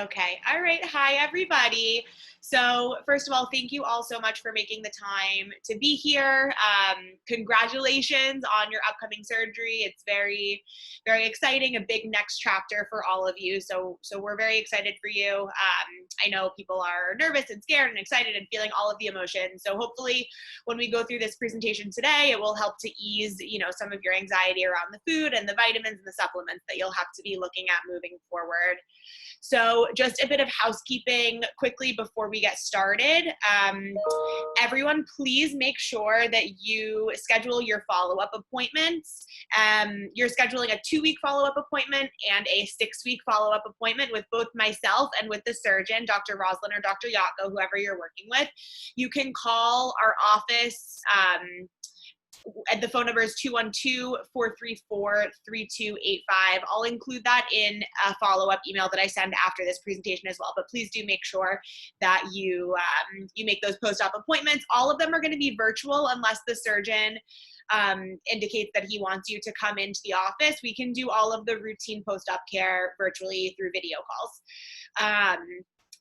Okay. All right. Hi, everybody. So first of all, thank you all so much for making the time to be here. Congratulations on your upcoming surgery. It's very, very exciting, a big next chapter for all of you. So we're very excited for you. I know people are nervous and scared and excited and feeling all of the emotions. So hopefully when we go through this presentation today, it will help to ease, some of your anxiety around the food and the vitamins and the supplements that you'll have to be looking at moving forward. So just a bit of housekeeping quickly before we get started. Everyone, please make sure that you schedule your follow-up appointments. You're scheduling a 2-week follow-up appointment and a 6-week follow-up appointment with both myself and with the surgeon, Dr. Roslin or Dr. Yako, whoever you're working with. You can call our office. The phone number is 212-434-3285. I'll include that in a follow-up email that I send after this presentation as well. But please do make sure that you make those post-op appointments. All of them are going to be virtual unless the surgeon indicates that he wants you to come into the office. We can do all of the routine post-op care virtually through video calls.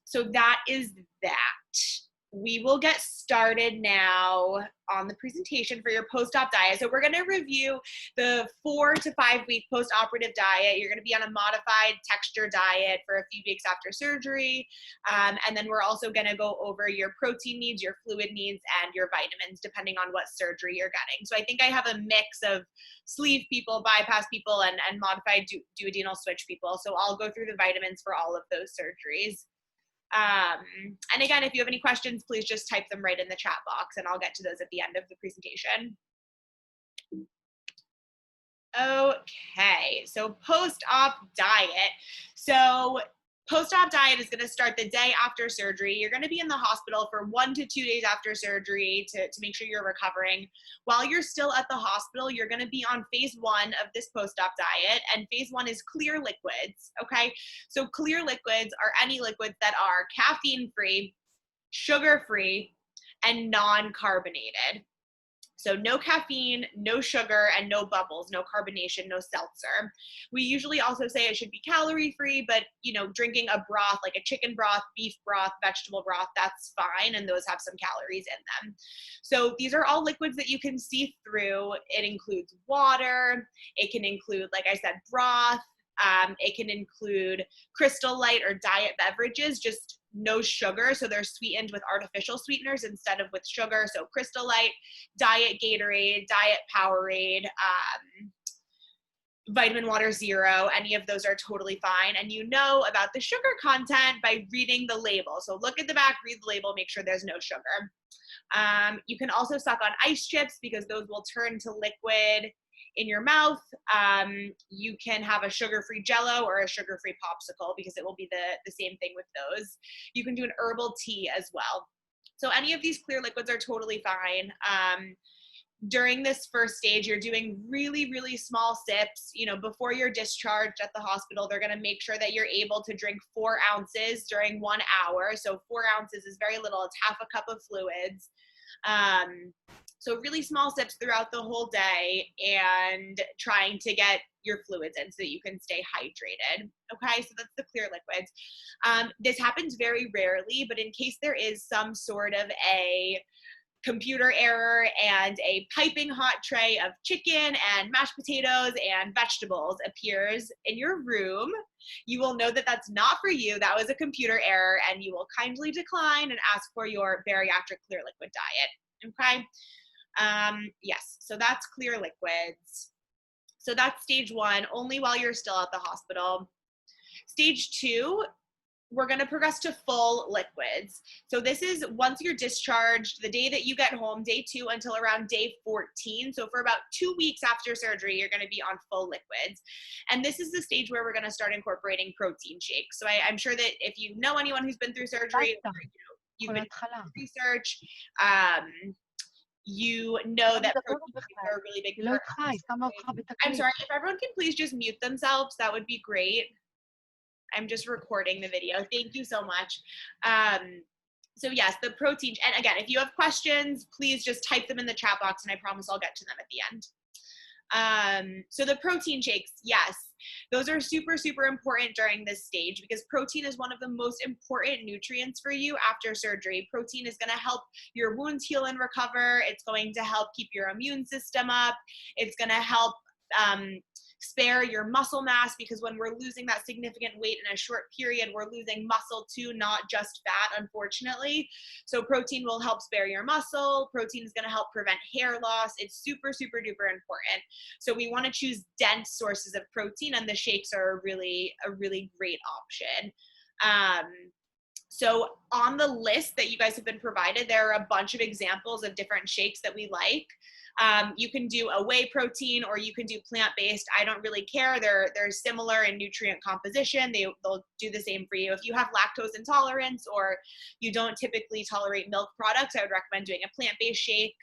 So that is that. We will get started now on the presentation for your post-op diet. So we're going to review the 4 to 5 week post-operative diet. You're going to be on a modified texture diet for a few weeks after surgery. And then we're also going to go over your protein needs, your fluid needs, and your vitamins, depending on what surgery you're getting. So I think I have a mix of sleeve people, bypass people, and modified duodenal switch people. So I'll go through the vitamins for all of those surgeries. And again, if you have any questions, please just type them right in the chat box and I'll get to those at the end of the presentation. Okay, so post-op diet. So post-op diet is going to start the day after surgery. You're going to be in the hospital for 1 to 2 days after surgery to make sure you're recovering. While you're still at the hospital, you're going to be on phase 1 of this post-op diet, and phase 1 is clear liquids, okay? So clear liquids are any liquids that are caffeine-free, sugar-free, and non-carbonated. So no caffeine, no sugar, and no bubbles, no carbonation, no seltzer. We usually also say it should be calorie-free, but drinking a broth like a chicken broth, beef broth, vegetable broth, that's fine, and those have some calories in them. So these are all liquids that you can see through. It includes water. It can include, like I said, broth. It can include Crystal Light or diet beverages, just no sugar, so they're sweetened with artificial sweeteners instead of with sugar. So Crystal Light, Diet Gatorade, Diet Powerade, Vitamin Water Zero, any of those are totally fine. And you know about the sugar content by reading the label. So look at the back, read the label, make sure there's no sugar. You can also suck on ice chips because those will turn to liquid in your mouth. You can have a sugar-free Jell-O or a sugar-free popsicle because it will be the same thing with those. You can do an herbal tea as well. So any of these clear liquids are totally fine. During this first stage, you're doing really, really small sips. Before you're discharged at the hospital, they're going to make sure that you're able to drink 4 ounces during 1 hour. So 4 ounces is very little. It's half a cup of fluids. So really small sips throughout the whole day and trying to get your fluids in so that you can stay hydrated. Okay, so that's the clear liquids. This happens very rarely, but in case there is some sort of a computer error and a piping hot tray of chicken and mashed potatoes and vegetables appears in your room, you will know that that's not for you. That was a computer error, and you will kindly decline and ask for your bariatric clear liquid diet. Okay. Yes, so that's clear liquids. So that's stage 1, only while you're still at the hospital. Stage 2, we're going to progress to full liquids. So this is once you're discharged, the day that you get home, day 2 until around day 14. So for about 2 weeks after surgery, you're going to be on full liquids. And this is the stage where we're going to start incorporating protein shakes. So I'm sure that if you know anyone who's been through surgery, or, you've been doing research, you know that protein shakes are a really big part. I'm sorry, if everyone can please just mute themselves, that would be great. I'm just recording the video. Thank you so much. So yes, the protein, and again, if you have questions, please just type them in the chat box and I promise I'll get to them at the end. So the protein shakes, yes, Those are super, super important during this stage because protein is one of the most important nutrients for you after surgery. Protein is going to help your wounds heal and recover. It's going to help keep your immune system up. It's going to help spare your muscle mass, because when we're losing that significant weight in a short period, we're losing muscle too, not just fat, unfortunately. So protein will help spare your muscle. Protein is going to help prevent hair loss. It's super, super duper important. So we want to choose dense sources of protein, and the shakes are a really great option. So on the list that you guys have been provided, there are a bunch of examples of different shakes that we like. You can do a whey protein or you can do plant-based. I don't really care. They're similar in nutrient composition. They'll do the same for you. If you have lactose intolerance or you don't typically tolerate milk products, I would recommend doing a plant-based shake.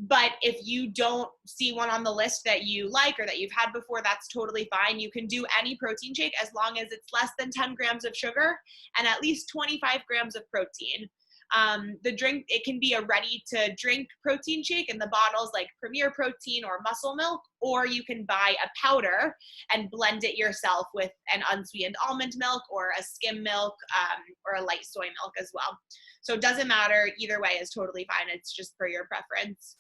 But if you don't see one on the list that you like or that you've had before, that's totally fine. You can do any protein shake as long as it's less than 10 grams of sugar and at least 25 grams of protein. The drink, it can be a ready to drink protein shake in the bottles like Premier Protein or Muscle Milk, or you can buy a powder and blend it yourself with an unsweetened almond milk or a skim milk or a light soy milk as well. So it doesn't matter. Either way is totally fine. It's just for your preference.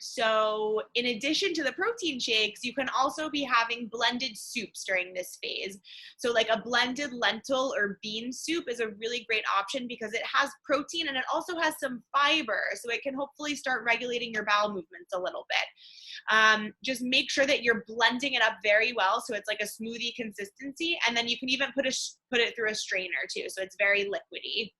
So in addition to the protein shakes, you can also be having blended soups during this phase. So like a blended lentil or bean soup is a really great option because it has protein and it also has some fiber. So it can hopefully start regulating your bowel movements a little bit. Just make sure that you're blending it up very well so it's like a smoothie consistency. And then you can even put it through a strainer too. So it's very liquidy.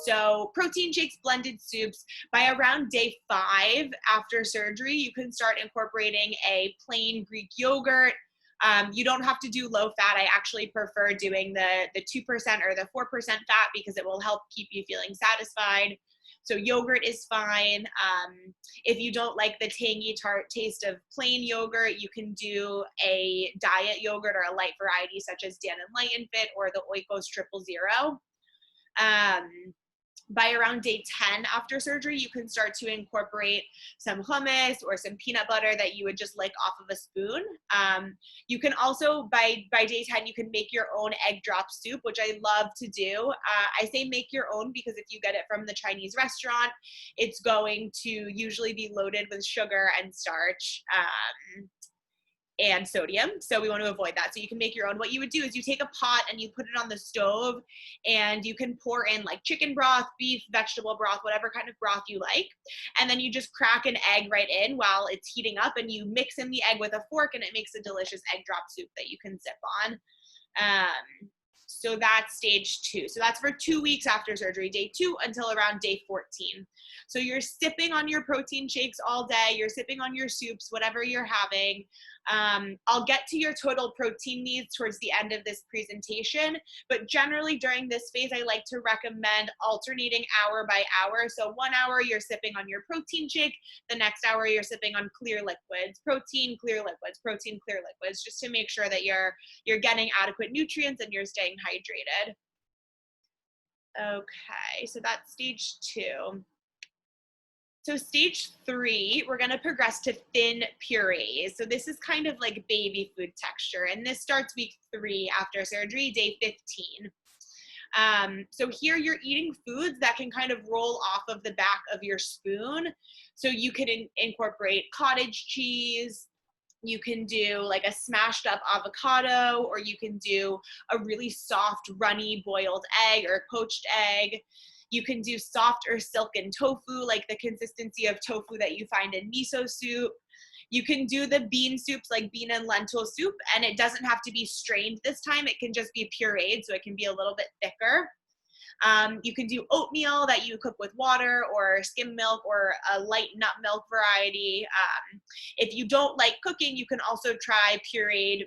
So protein shakes, blended soups, by around day 5 after surgery, you can start incorporating a plain Greek yogurt. You don't have to do low fat. I actually prefer doing the 2% or the 4% fat because it will help keep you feeling satisfied. So yogurt is fine. If you don't like the tangy tart taste of plain yogurt, you can do a diet yogurt or a light variety such as Dan and Light and Fit or the Oikos 000. By around day 10 after surgery, you can start to incorporate some hummus or some peanut butter that you would just lick off of a spoon. You can also, by day 10, you can make your own egg drop soup, which I love to do. I say make your own because if you get it from the Chinese restaurant, it's going to usually be loaded with sugar and starch. And sodium. So we want to avoid that. So you can make your own. What you would do is you take a pot and you put it on the stove and you can pour in like chicken broth, beef, vegetable broth, whatever kind of broth you like. And then you just crack an egg right in while it's heating up and you mix in the egg with a fork and it makes a delicious egg drop soup that you can sip on. So that's stage 2. So that's for 2 weeks after surgery, day 2 until around day 14. So you're sipping on your protein shakes all day. You're sipping on your soups, whatever you're having. I'll get to your total protein needs towards the end of this presentation, but generally during this phase, I like to recommend alternating hour by hour. So 1 hour you're sipping on your protein shake, the next hour you're sipping on clear liquids, protein, clear liquids, protein, clear liquids, just to make sure that you're getting adequate nutrients and you're staying hydrated. Okay, so that's stage 2. So stage 3, we're going to progress to thin purees. So this is kind of like baby food texture, and this starts week 3 after surgery, day 15. So here you're eating foods that can kind of roll off of the back of your spoon. So you could incorporate cottage cheese. You can do like a smashed up avocado, or you can do a really soft, runny boiled egg or poached egg. You can do soft or silken tofu, like the consistency of tofu that you find in miso soup. You can do the bean soups like bean and lentil soup, and it doesn't have to be strained this time. It can just be pureed, so it can be a little bit thicker. You can do oatmeal that you cook with water or skim milk or a light nut milk variety. If you don't like cooking, you can also try pureed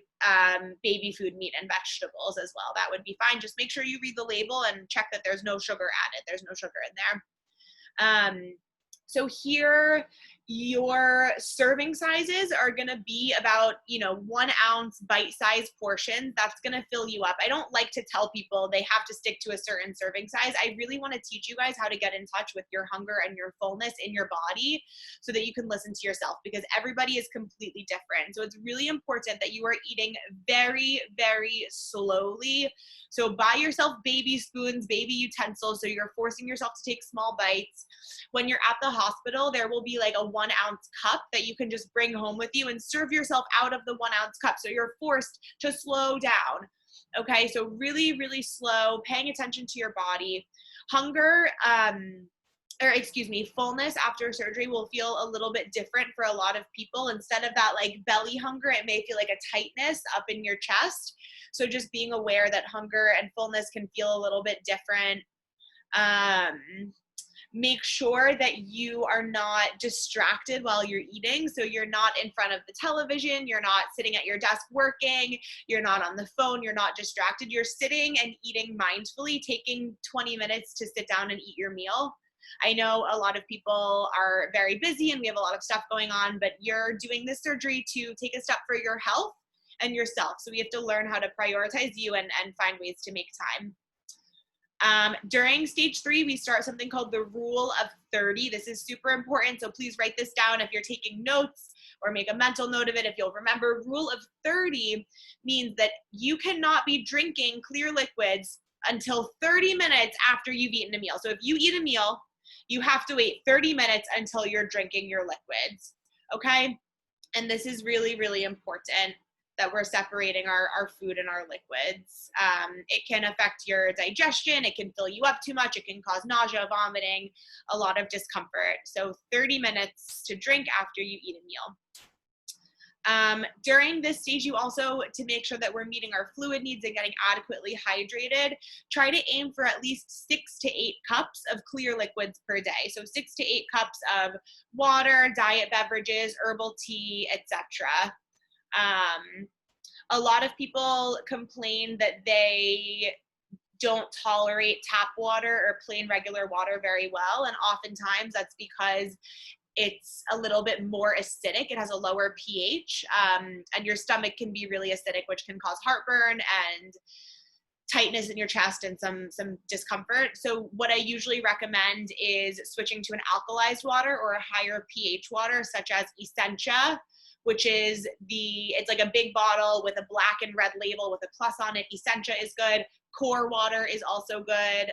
baby food, meat, and vegetables as well. That would be fine. Just make sure you read the label and check that there's no sugar added. There's no sugar in there. So here Your serving sizes are going to be about, 1 ounce bite-sized portions. That's going to fill you up. I don't like to tell people they have to stick to a certain serving size. I really want to teach you guys how to get in touch with your hunger and your fullness in your body so that you can listen to yourself, because everybody is completely different. So it's really important that you are eating very, very slowly. So buy yourself baby spoons, baby utensils, so you're forcing yourself to take small bites. When you're at the hospital, there will be like a 1 ounce cup that you can just bring home with you and serve yourself out of the 1 ounce cup. So you're forced to slow down. Okay, so really, really slow, paying attention to your body. Fullness after surgery will feel a little bit different for a lot of people. Instead of that like belly hunger, it may feel like a tightness up in your chest. So just being aware that hunger and fullness can feel a little bit different. Make sure that you are not distracted while you're eating. So you're not in front of the television, you're not sitting at your desk working, you're not on the phone, you're not distracted. You're sitting and eating mindfully, taking 20 minutes to sit down and eat your meal. I know a lot of people are very busy and we have a lot of stuff going on, but you're doing this surgery to take a step for your health and yourself. So we have to learn how to prioritize you and find ways to make time. During stage 3, we start something called the rule of 30. This is super important, so please write this down if you're taking notes, or make a mental note of it if you'll remember. Rule of 30 means that you cannot be drinking clear liquids until 30 minutes after you've eaten a meal. So if you eat a meal, you have to wait 30 minutes until you're drinking your liquids, okay? And this is really, really important, that we're separating our food and our liquids. It can affect your digestion. It can fill you up too much. It can cause nausea, vomiting, a lot of discomfort. So 30 minutes to drink after you eat a meal. During this stage, you also, to make sure that we're meeting our fluid needs and getting adequately hydrated, try to aim for at least 6 to 8 cups of clear liquids per day. So 6 to 8 cups of water, diet beverages, herbal tea, etc. A lot of people complain that they don't tolerate tap water or plain regular water very well, and oftentimes that's because it's a little bit more acidic. It has a lower pH, and your stomach can be really acidic, which can cause heartburn and tightness in your chest and some discomfort. So what I usually recommend is switching to an alkalized water or a higher pH water, such as Essentia, which is it's like a big bottle with a black and red label with a plus on it. Essentia is good. Core water is also good.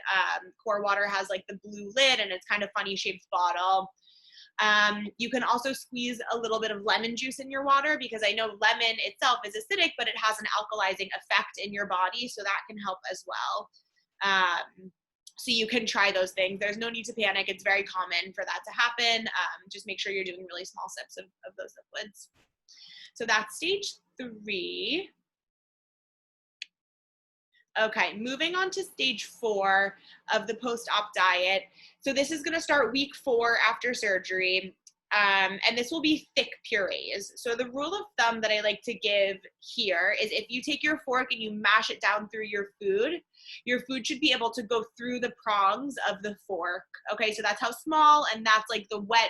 Core water has like the blue lid and it's kind of funny shaped bottle. You can also squeeze a little bit of lemon juice in your water, because I know lemon itself is acidic, but it has an alkalizing effect in your body, so that can help as well. So you can try those things. There's no need to panic. It's very common for that to happen. Just make sure you're doing really small sips of those liquids. So that's stage 3. Okay, moving on to stage 4 of the post-op diet. So this is gonna start week 4 after surgery. And this will be thick purees. So the rule of thumb that I like to give here is if you take your fork and you mash it down through your food should be able to go through the prongs of the fork. Okay, so that's how small, and that's like the wet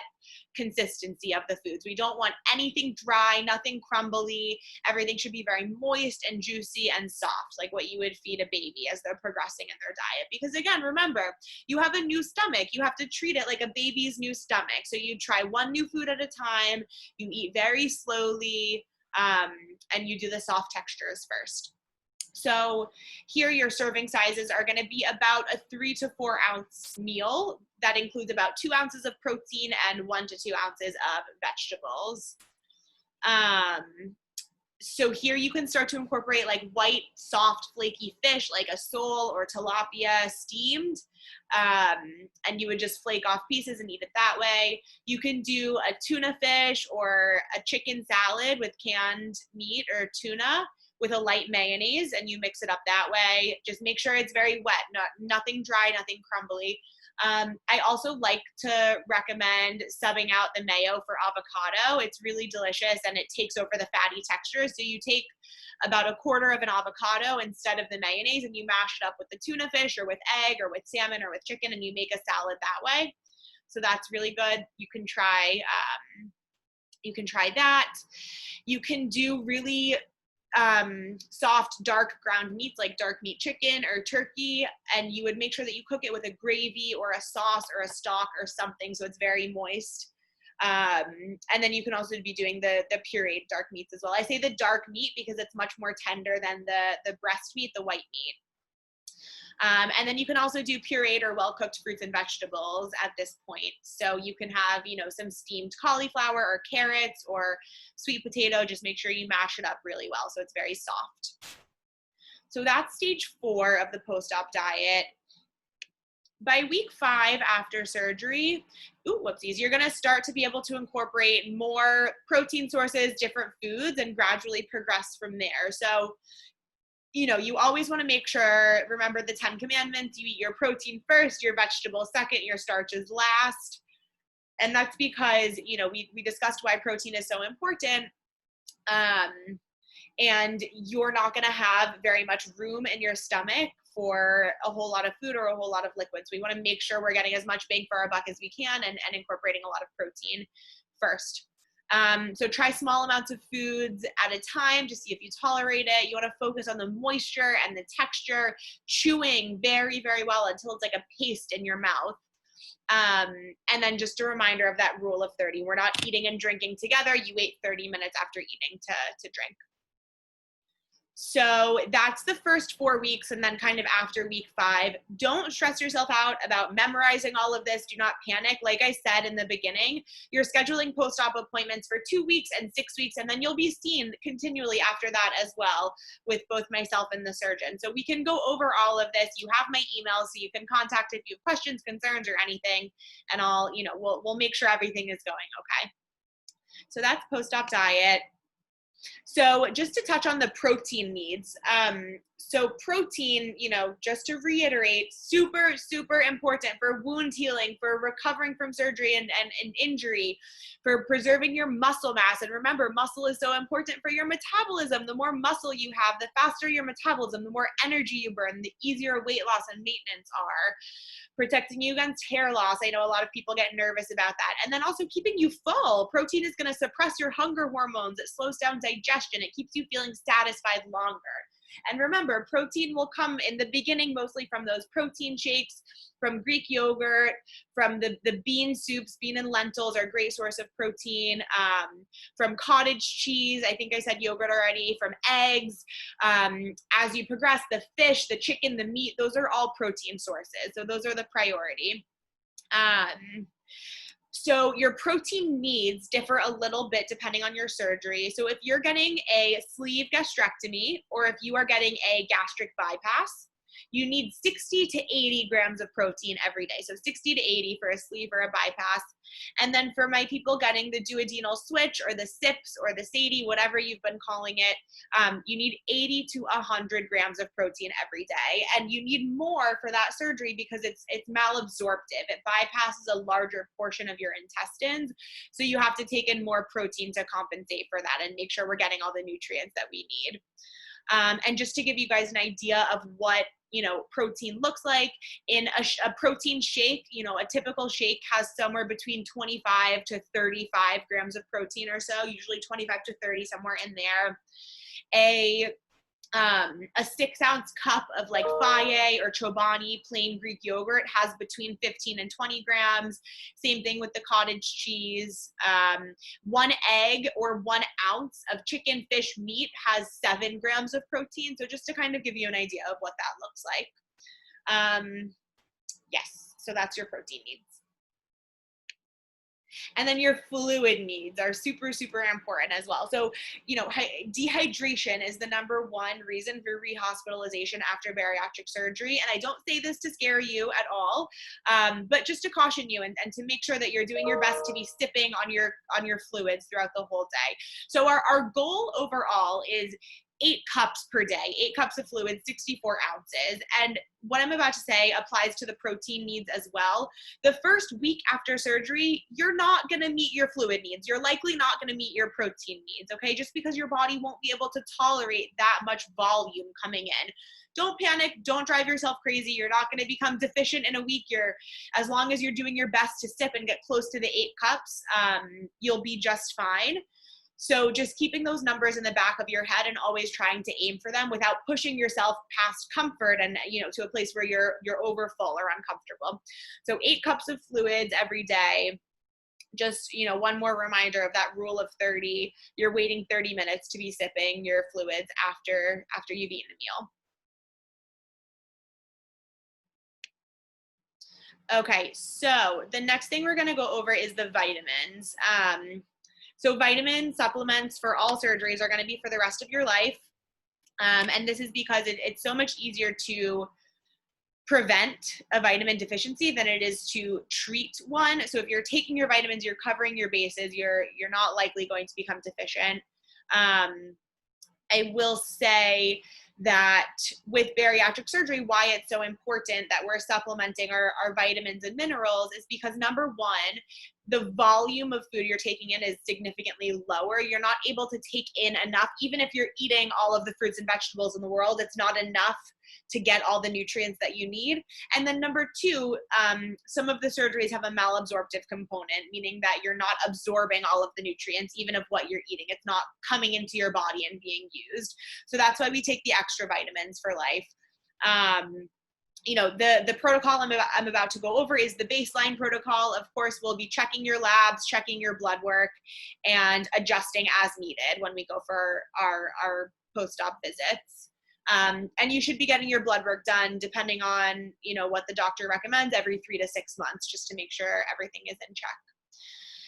consistency of the foods. We don't want anything dry, nothing crumbly. Everything should be very moist and juicy and soft, like what you would feed a baby as they're progressing in their diet. Because again, remember, you have a new stomach. You have to treat it like a baby's new stomach. So you try one new food at a time, you eat very slowly, and you do the soft textures first. So here your serving sizes are going to be about a 3 to 4 ounce meal. That includes about 2 ounces of protein and 1 to 2 ounces of vegetables. So here you can start to incorporate like white, soft, flaky fish like a sole or tilapia steamed. And you would just flake off pieces and eat it that way. You can do a tuna fish or a chicken salad with canned meat or tuna with a light mayonnaise, and you mix it up that way. Just make sure it's very wet, nothing dry, nothing crumbly. I also like to recommend subbing out the mayo for avocado. It's really delicious and it takes over the fatty texture. So you take about a quarter of an avocado instead of the mayonnaise and you mash it up with the tuna fish or with egg or with salmon or with chicken, and you make a salad that way. So that's really good. You can try that. You can do really soft, dark ground meats like dark meat chicken or turkey, and you would make sure that you cook it with a gravy or a sauce or a stock or something so it's very moist. And then you can also be doing the pureed dark meats as well. I say the dark meat because it's much more tender than the breast meat, the white meat. And then you can also do pureed or well-cooked fruits and vegetables at this point. So you can have, some steamed cauliflower or carrots or sweet potato. Just make sure you mash it up really well so it's very soft. So that's stage 4 of the post-op diet. By week 5 after surgery, you're going to start to be able to incorporate more protein sources, different foods, and gradually progress from there. So you always want to make sure, remember the 10 commandments, you eat your protein first, your vegetables second, your starches last. And that's because, we discussed why protein is so important. And you're not going to have very much room in your stomach for a whole lot of food or a whole lot of liquids. We want to make sure we're getting as much bang for our buck as we can and incorporating a lot of protein first. So try small amounts of foods at a time to see if you tolerate it. You want to focus on the moisture and the texture, chewing very, very well until it's like a paste in your mouth. And then just a reminder of that rule of 30. We're not eating and drinking together. You wait 30 minutes after eating to drink. So that's the first 4 weeks, and then kind of after week 5, don't stress yourself out about memorizing all of this. Do not panic. Like I said in the beginning, you're scheduling post-op appointments for 2 weeks and 6 weeks, and then you'll be seen continually after that as well with both myself and the surgeon. So we can go over all of this. You have my email, so you can contact if you have questions, concerns, or anything, and we'll make sure everything is going okay. So that's post-op diet. So just to touch on the protein needs. So protein, just to reiterate, super, super important for wound healing, for recovering from surgery and injury, for preserving your muscle mass. And remember, muscle is so important for your metabolism. The more muscle you have, the faster your metabolism, the more energy you burn, the easier weight loss and maintenance are. Protecting you against hair loss. I know a lot of people get nervous about that. And then also keeping you full. Protein is going to suppress your hunger hormones. It slows down digestion. It keeps you feeling satisfied longer. And remember, protein will come in the beginning mostly from those protein shakes, from Greek yogurt, from the bean soups. Bean and lentils are a great source of protein, from cottage cheese. I think I said yogurt already, from eggs. As you progress, the fish, the chicken, the meat, those are all protein sources. So those are the priority. So your protein needs differ a little bit depending on your surgery. So if you're getting a sleeve gastrectomy or if you are getting a gastric bypass, you need 60 to 80 grams of protein every day. So 60 to 80 for a sleeve or a bypass. And then for my people getting the duodenal switch or the SIPS or the SADI, whatever you've been calling it, you need 80 to 100 grams of protein every day. And you need more for that surgery because it's malabsorptive. It bypasses a larger portion of your intestines. So you have to take in more protein to compensate for that and make sure we're getting all the nutrients that we need. And just to give you guys an idea of what protein looks like in a protein shake, a typical shake has somewhere between 25 to 35 grams of protein or so, usually 25 to 30, somewhere in there. A 6-ounce cup of like Faye or Chobani plain Greek yogurt has between 15 and 20 grams. Same thing with the cottage cheese. 1 egg or 1 ounce of chicken, fish, meat has 7 grams of protein. So just to kind of give you an idea of what that looks like. Yes, so that's your protein needs. And then your fluid needs are super, super important as well. So, dehydration is the #1 reason for rehospitalization after bariatric surgery. And I don't say this to scare you at all, but just to caution you and to make sure that you're doing your best to be sipping on your fluids throughout the whole day. So our goal overall is 8 cups per day, 8 cups of fluid, 64 ounces. And what I'm about to say applies to the protein needs as well. The first week after surgery, you're not going to meet your fluid needs. You're likely not going to meet your protein needs, okay? Just because your body won't be able to tolerate that much volume coming in. Don't panic. Don't drive yourself crazy. You're not going to become deficient in a week. As long as you're doing your best to sip and get close to the 8 cups, you'll be just fine. So just keeping those numbers in the back of your head and always trying to aim for them without pushing yourself past comfort and, to a place where you're over full or uncomfortable. So 8 cups of fluids every day. Just, one more reminder of that rule of 30. You're waiting 30 minutes to be sipping your fluids after you've eaten a meal. Okay, so the next thing we're going to go over is the vitamins. So vitamin supplements for all surgeries are going to be for the rest of your life. And this is because it's so much easier to prevent a vitamin deficiency than it is to treat one. So if you're taking your vitamins, you're covering your bases, you're not likely going to become deficient. I will say that with bariatric surgery, why it's so important that we're supplementing our vitamins and minerals is because, number one, the volume of food you're taking in is significantly lower. You're not able to take in enough. Even if you're eating all of the fruits and vegetables in the world, it's not enough to get all the nutrients that you need. And then number two, some of the surgeries have a malabsorptive component, meaning that you're not absorbing all of the nutrients, even of what you're eating. It's not coming into your body and being used. So that's why we take the extra vitamins for life. The protocol I'm about to go over is the baseline protocol. Of course, we'll be checking your labs, checking your blood work, and adjusting as needed when we go for our post-op visits. And you should be getting your blood work done depending on, what the doctor recommends every 3 to 6 months, just to make sure everything is in check.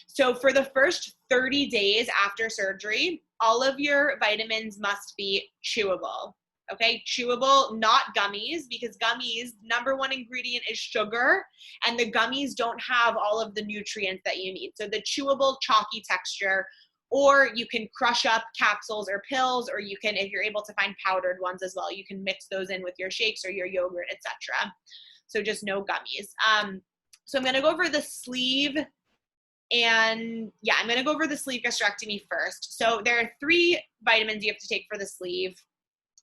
So for the first 30 days after surgery, all of your vitamins must be chewable. Okay, chewable, not gummies, because gummies, number one ingredient is sugar, and the gummies don't have all of the nutrients that you need. So the chewable, chalky texture, or you can crush up capsules or pills, or you can, if you're able to find powdered ones as well, you can mix those in with your shakes or your yogurt, etc. So just no gummies. So I'm gonna go over the sleeve. And yeah, I'm gonna go over the sleeve gastrectomy first. So there are 3 vitamins you have to take for the sleeve.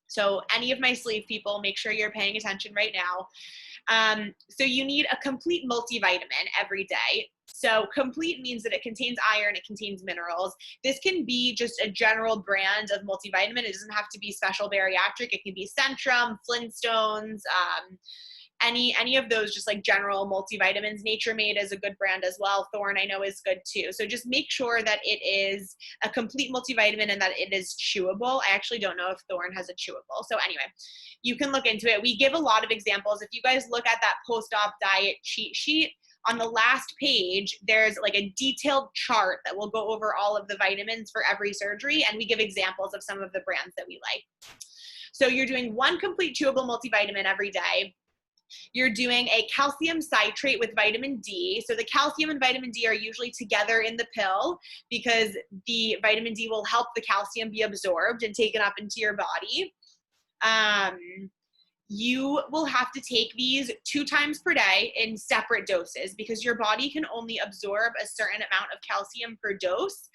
So any of my sleeve people, make sure you're paying attention right now. So you need a complete multivitamin every day. So complete means that it contains iron, it contains minerals. This can be just a general brand of multivitamin. It doesn't have to be special bariatric. It can be Centrum, Flintstones, any of those, just like general multivitamins. Nature Made is a good brand as well. Thorne I know is good too. So just make sure that it is a complete multivitamin and that it is chewable. I actually don't know if Thorne has a chewable. So anyway, you can look into it. We give a lot of examples. If you guys look at that post-op diet cheat sheet, on the last page, there's like a detailed chart that will go over all of the vitamins for every surgery, and we give examples of some of the brands that we like. So you're doing 1 complete chewable multivitamin every day. You're doing a calcium citrate with vitamin D. So the calcium and vitamin D are usually together in the pill because the vitamin D will help the calcium be absorbed and taken up into your body. You will have to take these 2 times per day in separate doses because your body can only absorb a certain amount of calcium per dose.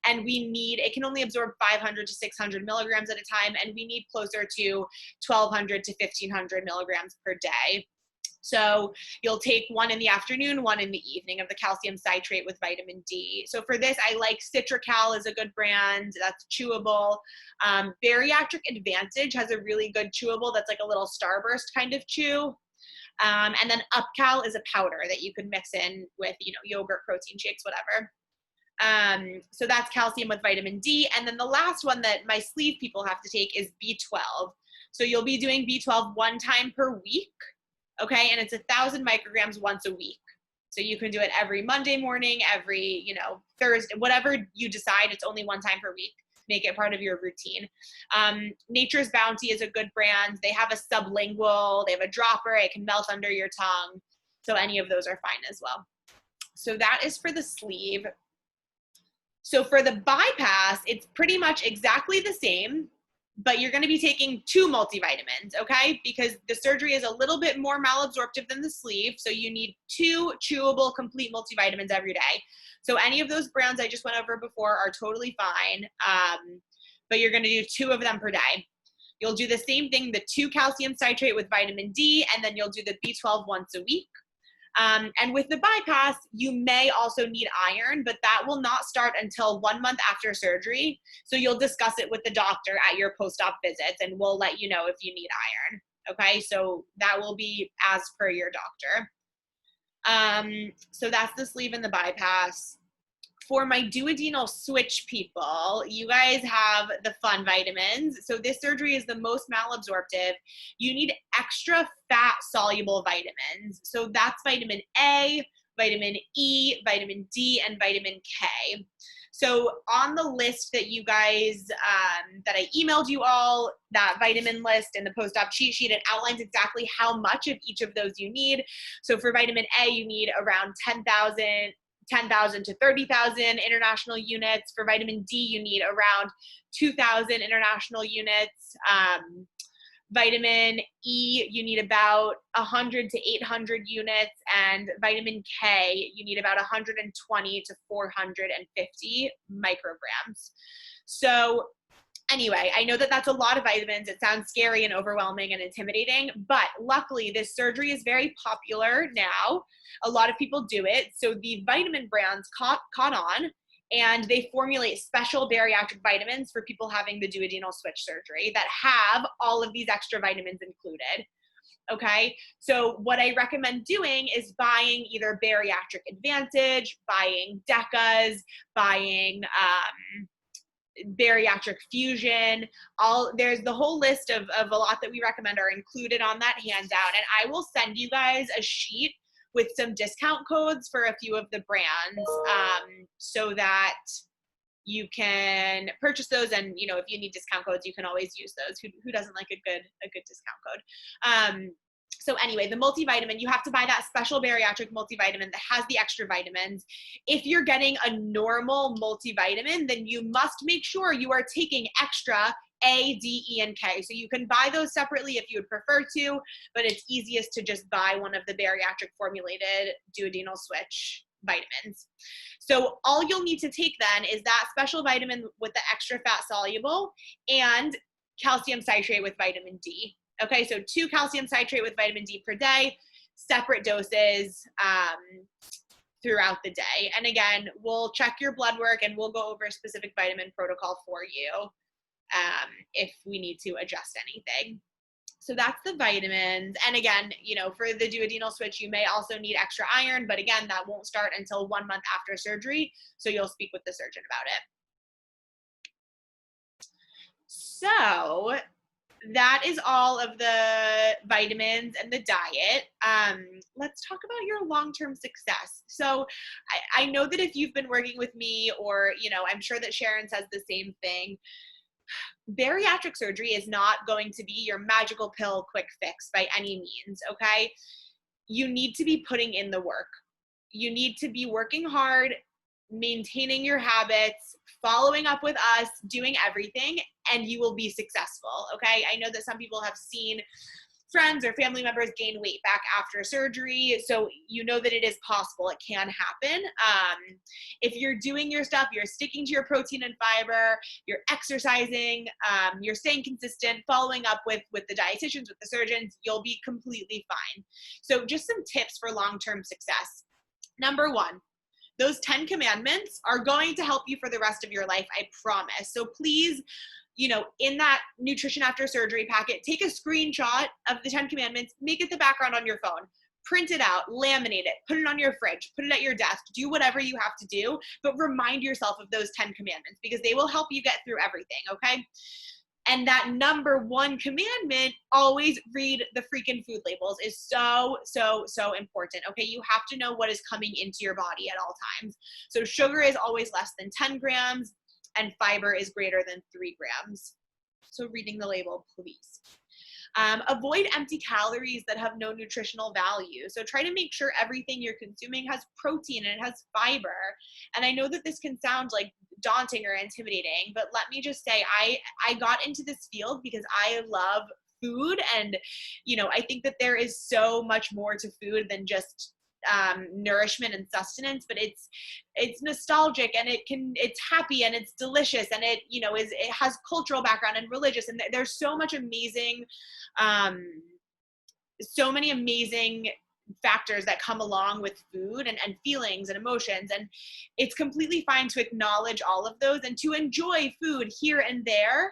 And it can only absorb 500 to 600 milligrams at a time. And we need closer to 1200 to 1500 milligrams per day. So you'll take 1 in the afternoon, 1 in the evening of the calcium citrate with vitamin D. So for this, I like Citracal is a good brand. That's chewable. Bariatric Advantage has a really good chewable that's like a little Starburst kind of chew. And then UpCal is a powder that you could mix in with, yogurt, protein shakes, whatever. So that's calcium with vitamin D. And then the last one that my sleeve people have to take is B12. So you'll be doing B12 1 time per week. Okay, and it's 1,000 micrograms once a week. So you can do it every Monday morning, every, Thursday, whatever you decide. It's only 1 time per week. Make it part of your routine. Nature's Bounty is a good brand. They have a sublingual, they have a dropper, it can melt under your tongue. So any of those are fine as well. So that is for the sleeve. So for the bypass, it's pretty much exactly the same. but you're going to be taking 2 multivitamins, okay? Because the surgery is a little bit more malabsorptive than the sleeve, so you need 2 chewable complete multivitamins every day. So any of those brands I just went over before are totally fine, but you're going to do 2 of them per day. You'll do the same thing, the 2 calcium citrate with vitamin D, and then you'll do the B12 once a week. And with the bypass, you may also need iron, but that will not start until 1 month after surgery. So you'll discuss it with the doctor at your post-op visits, and we'll let you know if you need iron. Okay, so that will be as per your doctor. So that's the sleeve and the bypass. For my duodenal switch people, you guys have the fun vitamins. So this surgery is the most malabsorptive. You need extra fat soluble vitamins. So that's vitamin A, vitamin E, vitamin D, and vitamin K. So on the list that you guys, that I emailed you all, that vitamin list in the post-op cheat sheet, it outlines exactly how much of each of those you need. So for vitamin A, you need around 10,000 to 30,000 international units. For vitamin D, you need around 2,000 international units. Vitamin E, you need about 100 to 800 units. And vitamin K, you need about 120 to 450 micrograms. So anyway, I know that that's a lot of vitamins. It sounds scary and overwhelming and intimidating, but luckily this surgery is very popular now. A lot of people do it. So the vitamin brands caught on, and they formulate special bariatric vitamins for people having the duodenal switch surgery that have all of these extra vitamins included. Okay, so what I recommend doing is buying either Bariatric Advantage, buying DECAs, buying Bariatric Fusion. There's the whole list of a lot that we recommend are included on that handout, and I will send you guys a sheet with some discount codes for a few of the brands, so that you can purchase those. And you know, if you need discount codes, you can always use those. Who doesn't like a good discount code? So anyway, the multivitamin, you have to buy that special bariatric multivitamin that has the extra vitamins. If you're getting a normal multivitamin, then you must make sure you are taking extra A, D, E, and K. So you can buy those separately if you would prefer to, but it's easiest to just buy one of the bariatric formulated duodenal switch vitamins. So all you'll need to take then is that special vitamin with the extra fat soluble and calcium citrate with vitamin D. Okay, so 2 calcium citrate with vitamin D per day, separate doses throughout the day. And again, we'll check your blood work and we'll go over a specific vitamin protocol for you if we need to adjust anything. So that's the vitamins. And again, you know, for the duodenal switch, you may also need extra iron, but again, that won't start until 1 month after surgery. So you'll speak with the surgeon about it. So that is all of the vitamins and the diet. Let's talk about your long-term success. So I know that if you've been working with me, or, you know, I'm sure that Sharon says the same thing, bariatric surgery is not going to be your magical pill quick fix by any means, okay? You need to be putting in the work. You need to be working hard, maintaining your habits, following up with us, doing everything, and you will be successful, okay? I know that some people have seen friends or family members gain weight back after surgery, so you know that it is possible. It can happen. If you're doing your stuff, you're sticking to your protein and fiber, you're exercising, you're staying consistent, following up with the dietitians, with the surgeons, you'll be completely fine. So just some tips for long-term success. Number 1, those 10 commandments are going to help you for the rest of your life, I promise. So please, you know, in that nutrition after surgery packet, take a screenshot of the 10 commandments, make it the background on your phone, print it out, laminate it, put it on your fridge, put it at your desk, do whatever you have to do, but remind yourself of those 10 commandments because they will help you get through everything, okay? And that number 1 commandment, always read the freaking food labels, is so, so, so important. Okay, you have to know what is coming into your body at all times. So sugar is always less than 10 grams and fiber is greater than 3 grams. So reading the label, please. Avoid empty calories that have no nutritional value. So try to make sure everything you're consuming has protein and it has fiber. And I know that this can sound like daunting or intimidating, but let me just say, I got into this field because I love food, and I think that there is so much more to food than just nourishment and sustenance, but it's nostalgic, and it's happy, and it's delicious, and it has cultural background and religious, and there's so many amazing factors that come along with food and feelings and emotions. And it's completely fine to acknowledge all of those and to enjoy food here and there.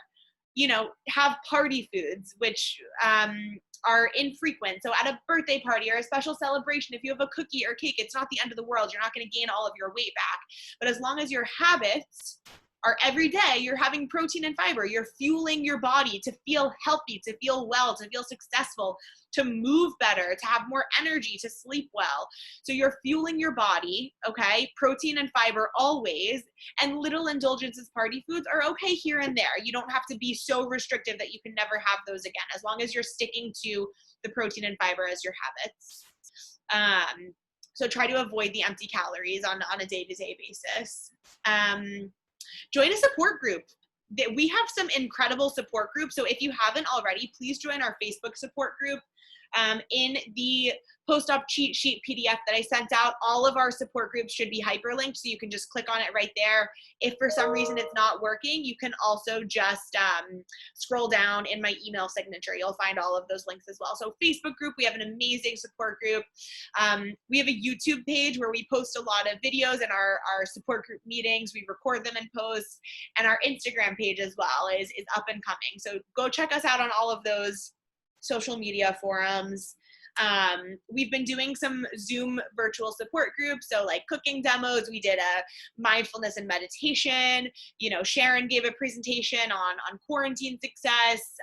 Have party foods, which are infrequent. So at a birthday party or a special celebration, if you have a cookie or cake, it's not the end of the world. You're not going to gain all of your weight back. But as long as your habits are every day, you're having protein and fiber, you're fueling your body to feel healthy, to feel well, to feel successful, to move better, to have more energy, to sleep well. So you're fueling your body, okay? Protein and fiber always, and little indulgences, party foods are okay here and there. You don't have to be so restrictive that you can never have those again, as long as you're sticking to the protein and fiber as your habits. So try to avoid the empty calories on a day-to-day basis. Join a support group. We have some incredible support groups. So if you haven't already, please join our Facebook support group. In the post-op cheat sheet PDF that I sent out, all of our support groups should be hyperlinked, so you can just click on it right there. If for some reason it's not working, you can also just scroll down in my email signature. You'll find all of those links as well. So Facebook group, we have an amazing support group. We have a YouTube page where we post a lot of videos and our support group meetings. We record them and post, and our Instagram page as well is up and coming. So go check us out on all of those social media forums. We've been doing some Zoom virtual support groups. So like cooking demos, we did a mindfulness and meditation, Sharon gave a presentation on quarantine success,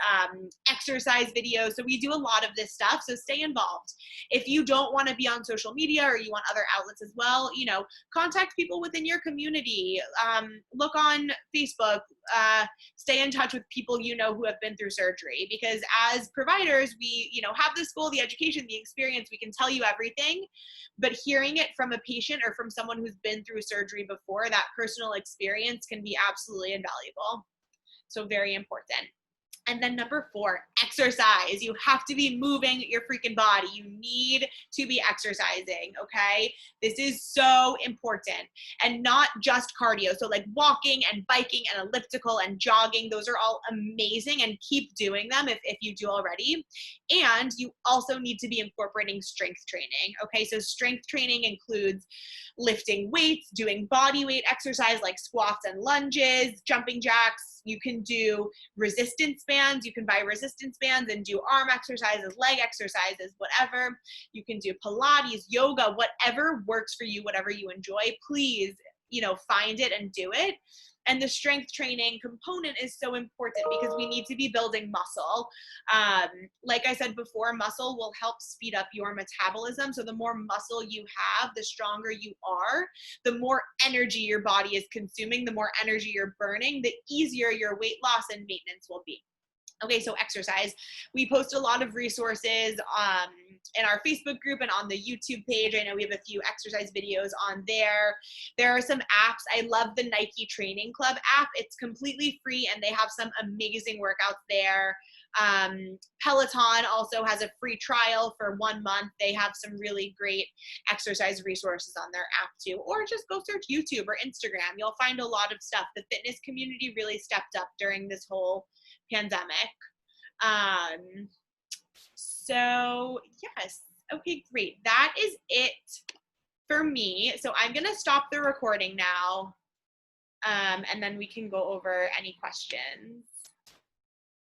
exercise videos. So we do a lot of this stuff. So stay involved. If you don't want to be on social media or you want other outlets as well, contact people within your community, look on Facebook, stay in touch with people who have been through surgery, because as providers, we have the school, the education, the experience, we can tell you everything, but hearing it from a patient or from someone who's been through surgery before, that personal experience can be absolutely invaluable. So very important. And then number 4, exercise. You have to be moving your freaking body. You need to be exercising, okay? This is so important. And not just cardio. So like walking and biking and elliptical and jogging, those are all amazing, and keep doing them if you do already. And you also need to be incorporating strength training, okay? So strength training includes lifting weights, doing body weight exercise like squats and lunges, jumping jacks. You can do resistance bands. You can buy resistance bands and do arm exercises, leg exercises, whatever. You can do Pilates, yoga, whatever works for you, whatever you enjoy. Please, find it and do it. And the strength training component is so important because we need to be building muscle. Like I said before, muscle will help speed up your metabolism. So the more muscle you have, the stronger you are, the more energy your body is consuming, the more energy you're burning, the easier your weight loss and maintenance will be. Okay, so exercise. We post a lot of resources in our Facebook group and on the YouTube page. I know we have a few exercise videos on there. There are some apps. I love the Nike Training Club app. It's completely free, and they have some amazing workouts there. Peloton also has a free trial for 1 month. They have some really great exercise resources on their app too. Or just go search YouTube or Instagram. You'll find a lot of stuff. The fitness community really stepped up during this whole pandemic. So yes, okay, great. That is it for me. So I'm gonna stop the recording now, and then we can go over any questions.